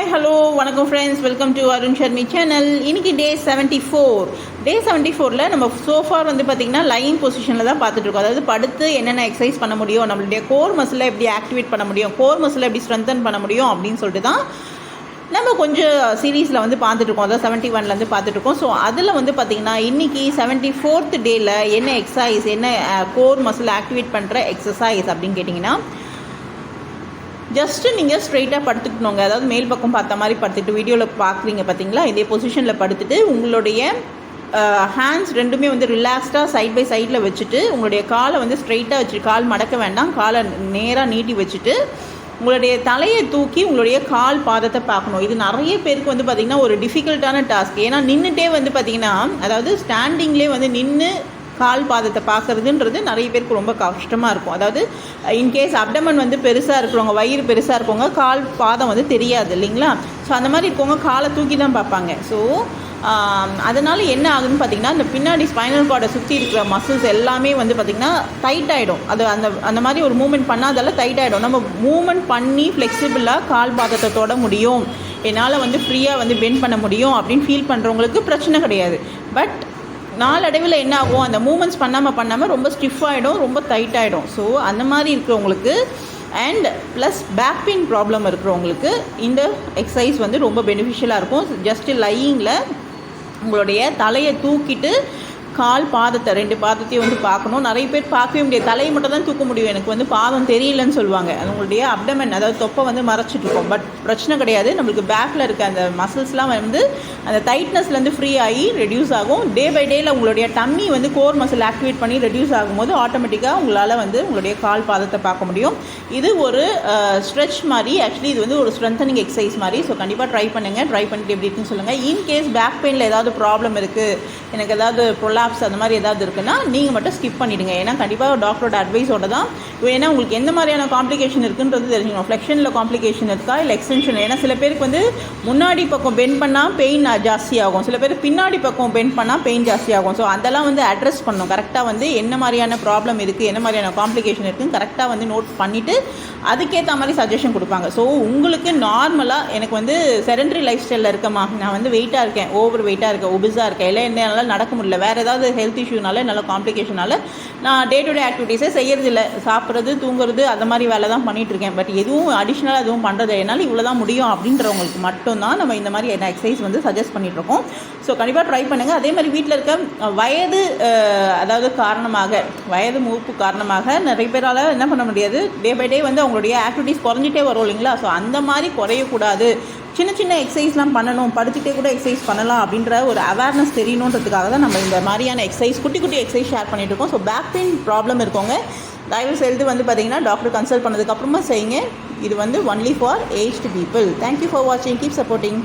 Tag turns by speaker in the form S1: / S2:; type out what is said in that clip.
S1: Hi hello வணக்கம் friends, welcome to Arun Sharmi channel. இன்றைக்கி டே 74 நம்ம சோஃபார் வந்து பார்த்திங்கன்னா லைன் பொசிஷனில் தான் பார்த்துட்ருக்கோம். அதாவது படுத்து என்னென்ன எக்ஸசைஸ் பண்ண முடியும், நம்மளுடைய கோர் மசிலை எப்படி ஆக்டிவேட் பண்ண முடியும், கோர் மசிலை எப்படி ஸ்ட்ரென்தன் பண்ண முடியும் அப்படின்னு சொல்லிட்டு தான் நம்ம கொஞ்சம் சீரீஸில் வந்து பார்த்துட்ருக்கோம். அதாவது 71லேருந்து பார்த்துட்ருக்கோம். ஸோ அதில் வந்து பார்த்திங்கன்னா இன்றைக்கி 74th டேயில் என்ன எக்ஸசைஸ், என்ன கோர் மசில் ஆக்டிவேட் பண்ணுற எக்ஸசைஸ் அப்படின்னு கேட்டிங்கன்னா, ஜஸ்ட்டு நீங்கள் ஸ்ட்ரெயிட்டாக படுத்துக்கணுங்க. அதாவது மேல் பக்கம் பார்த்த மாதிரி படுத்துட்டு வீடியோவில் பார்க்குறீங்க பார்த்தீங்களா, இதே பொசிஷனில் படுத்துட்டு உங்களுடைய ஹேண்ட்ஸ் ரெண்டுமே வந்து ரிலாக்ஸ்டாக சைட் பை சைடில் வச்சுட்டு உங்களுடைய காலை வந்து ஸ்ட்ரெயிட்டாக வச்சு, கால் மடக்க வேண்டாம், காலை நேராக நீட்டி வச்சுட்டு உங்களுடைய தலையை தூக்கி உங்களுடைய கால் பாதத்தை பார்க்கணும். இது நிறைய பேருக்கு வந்து பார்த்திங்கன்னா ஒரு டிஃபிகல்ட்டான டாஸ்க். ஏன்னா நின்றுட்டே வந்து பார்த்திங்கன்னா, அதாவது ஸ்டாண்டிங்லேயே வந்து நின்று கால் பாதத்தை பார்க்குறதுன்றது நிறைய பேருக்கு ரொம்ப கஷ்டமாக இருக்கும். அதாவது இன்கேஸ் அப்டமன் வந்து பெருசாக இருக்கிறவங்க, வயிறு பெருசாக இருக்கவங்க கால் பாதம் வந்து தெரியாது இல்லைங்களா. ஸோ அந்த மாதிரி இருக்கவங்க காலை தூக்கி தான் பார்ப்பாங்க. ஸோ அதனால் என்ன ஆகுதுன்னு பார்த்திங்கன்னா, இந்த பின்னாடி ஸ்பைனல் கார்டை சுற்றி இருக்கிற மசில்ஸ் எல்லாமே வந்து பார்த்திங்கன்னா டைட் ஆகிடும். அது அந்த மாதிரி ஒரு மூமெண்ட் பண்ணால் அதெல்லாம் டைட் ஆகிடும். நம்ம மூமெண்ட் பண்ணி ஃப்ளெக்சிபிளாக கால் பாதத்தை தொட முடியும், என்னால் வந்து ஃப்ரீயாக வந்து பெண்ட் பண்ண முடியும் அப்படின்னு ஃபீல் பண்ணுறவங்களுக்கு பிரச்சனை கிடையாது. பட் நாளடைவில் என்ன ஆகும், அந்த மூமெண்ட்ஸ் பண்ணாமல் ரொம்ப ஸ்டிஃப் ஆகிடும், ரொம்ப டைட் ஆகிடும். ஸோ அந்த மாதிரி இருக்கிறவங்களுக்கு and plus back pain problem இருக்கிறவங்களுக்கு இந்த எக்ஸசைஸ் வந்து ரொம்ப பெனிஃபிஷியலாக இருக்கும். ஜஸ்ட்டு லையிங்கில் உங்களுடைய தலையை தூக்கிட்டு கால் பாதத்தை, ரெண்டு பாதத்தையும் வந்து பார்க்கணும். நிறைய பேர் பார்க்கவே முடியாது, தலையை மட்டும் தான் தூக்க முடியும், எனக்கு வந்து பாதம் தெரியலன்னு சொல்லுவாங்க. அது உங்களுடைய அப்டமன், அதாவது தொப்பை வந்து மறைச்சிட்ருக்கோம். பட் பிரச்சனை கிடையாது, நம்மளுக்கு பேக்கில் இருக்க அந்த மசில்ஸ்லாம் வந்து அந்த டைட்னஸ்லேருந்து ஃப்ரீ ஆகி ரெடியூஸ் ஆகும். டே பை டேயில் உங்களுடைய டம்மி வந்து கோர் மசில் ஆக்டிவேட் பண்ணி ரெடியூஸ் ஆகும்போது ஆட்டோமேட்டிக்காக உங்களால் வந்து உங்களுடைய கால் பாதத்தை பார்க்க முடியும். இது ஒரு ஸ்ட்ரெச் மாதிரி, ஆக்சுவலி இது வந்து ஒரு ஸ்ட்ரென்தனிங் எக்ஸசைஸ் மாதிரி. ஸோ கண்டிப்பாக ட்ரை பண்ணுங்கள். ட்ரை பண்ணிட்டு எப்படி இருக்குன்னு சொல்லுங்கள். இன்கேஸ் பேக் பெயினில் ஏதாவது ப்ராப்ளம் இருக்குது, எனக்கு ஏதாவது அந்த மாதிரி ஏதாவது இருக்குன்னா நீங்கள் மட்டும் ஸ்கிப் பண்ணிவிடுங்க. ஏன்னா கண்டிப்பாக டாக்டரோட அட்வைஸோட தான். ஏன்னா உங்களுக்கு எந்த மாதிரியான காம்ப்ளிகேஷன் இருக்குன்றது தெரிஞ்சுக்கணும். ஃப்ளெக்ஷனில் காம்ப்ளிகேஷன் இருக்கா இல்லை எக்ஸ்டென்ஷன். ஏன்னா சில பேருக்கு வந்து முன்னாடி பக்கம் பெண்ட் பண்ணால் பெயின் ஜாஸ்தியாகும், சில பேர் பின்னாடி பக்கம் பெண்ட் பண்ணால் பெயின் ஜாஸ்தியாகும். ஸோ அதெல்லாம் வந்து அட்ரஸ் பண்ணணும். கரெக்டாக வந்து என்ன மாதிரியான ப்ராப்ளம் இருக்குது, என்ன மாதிரியான காம்ப்ளிகேஷன் இருக்குதுன்னு கரெக்டாக வந்து நோட் பண்ணிவிட்டு அதுக்கேற்ற மாதிரி சஜஷன் கொடுப்பாங்க. ஸோ உங்களுக்கு நார்மலாக எனக்கு வந்து செடன்ட்ரி லைஃப் ஸ்டைலில் இருக்கமா, நான் வந்து வெயிட்டாக இருக்கேன், ஓவர் வெயிட்டாக இருக்கேன், ஒபிஸாக இருக்கேன், இல்லை என்னால் நடக்க முடியல, வேறு ஏதாவது ஹெல்த் இஷ்யூனால, நல்ல காம்ப்ளிகேஷனால நான் டே டு டே ஆக்டிவிட்டீஸே செய்யறதில்ல, சாப்பிட்றது தூங்குறது அந்த மாதிரி வேலை தான் பண்ணிகிட்ருக்கேன். பட் எதுவும் அடிஷ்னலாக எதுவும் பண்ணுறது என்னால் இவ்வளோ தான் முடியும் அப்படின்றவங்களுக்கு மட்டும்தான் நம்ம இந்த மாதிரி எக்ஸசைஸ் வந்து சஜஸ்ட் பண்ணிகிட்ருக்கோம். ஸோ கண்டிப்பாக ட்ரை பண்ணுங்கள். அதே மாதிரி வீட்டில் இருக்க வயது, அதாவது காரணமாக, வயது மூப்பு காரணமாக நிறைய பேரால் என்ன பண்ண முடியாது, டே பை டே வந்து அவங்களுடைய ஆக்டிவிட்டீஸ் குறைஞ்சிட்டே வரும் இல்லைங்களா. ஸோ அந்த மாதிரி குறையக்கூடாது, சின்ன சின்ன எக்ஸசைஸ்லாம் பண்ணணும், படுத்துகிட்டே கூட எக்ஸசைஸ் பண்ணலாம் அப்படின்ற ஒரு அவேர்னஸ் தெரியணுன்றதுக்காக தான் நம்ம இந்த மாதிரியான எக்ஸசைஸ், குட்டி குட்டி எக்ஸசைஸ் ஷேர் பண்ணிட்டு இருக்கோம். ஸோ பேக் பெயின் ப்ராப்ளம் இருக்கவங்க தயவு செய்து வந்து பார்த்திங்கன்னா டாக்டர் கன்சல்ட் பண்ணதுக்கப்புறமா செய்யுங்க. இது வந்து only for aged people. Thank you for வாட்சிங். Keep supporting.